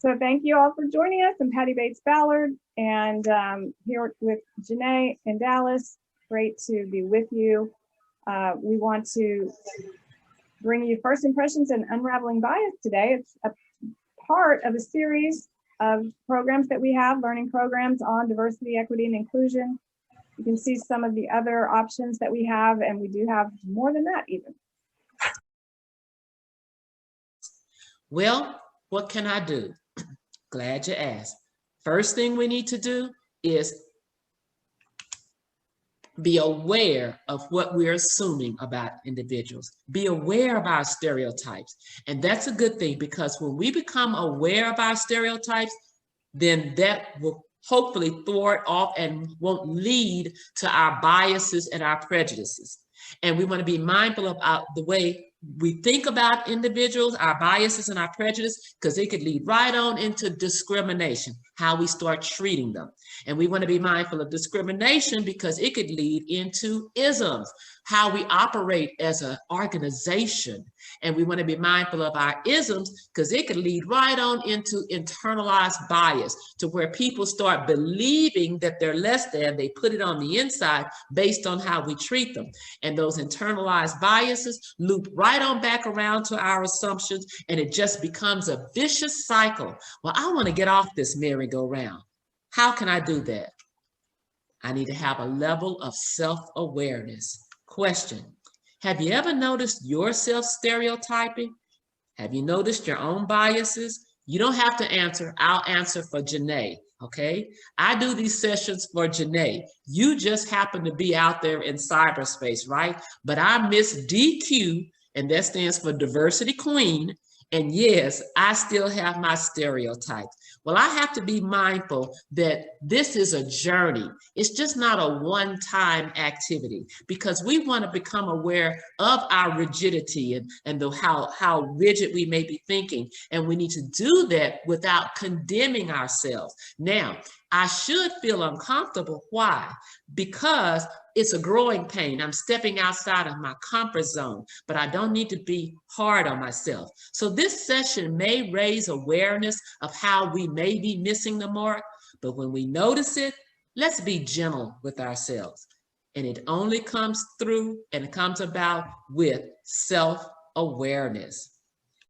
So thank you all for joining us. I'm Patty Bates Ballard, and here with Janae and Dallas. Great to be with you. We want to bring you first impressions and unraveling bias today. It's a part of a series of programs that we have, learning programs on diversity, equity, and inclusion. You can see some of the other options that we have, and we do have more than that even. Well, what can I do? Glad you asked. First thing we need to do is be aware of what we're assuming about individuals. Be aware of our stereotypes. And that's a good thing, because when we become aware of our stereotypes, then that will hopefully thwart off and won't lead to our biases and our prejudices. And we want to be mindful of the way we think about individuals, our biases and our prejudice, because it could lead right on into discrimination, how we start treating them. And we want to be mindful of discrimination because it could lead into isms, how we operate as an organization. And we want to be mindful of our isms because it could lead right on into internalized bias, to where people start believing that they're less than. They put it on the inside based on how we treat them. And those internalized biases loop right on back around to our assumptions, and it just becomes a vicious cycle. Well, I want to get off this merry-go-round. How can I do that? I need to have a level of self-awareness. Question: have you ever noticed yourself stereotyping? Have you noticed your own biases? You don't have to answer. I'll answer for Janae, okay? I do these sessions for Janae. You just happen to be out there in cyberspace, right? But I Miss DQ, and that stands for Diversity Queen. And yes, I still have my stereotypes. Well, I have to be mindful that this is a journey. It's just not a one-time activity, because we want to become aware of our rigidity and how rigid we may be thinking. And we need to do that without condemning ourselves. Now, I should feel uncomfortable. Why? Because it's a growing pain. I'm stepping outside of my comfort zone, but I don't need to be hard on myself. So this session may raise awareness of how we may be missing the mark, but when we notice it, let's be gentle with ourselves. And it only comes through and it comes about with self-awareness.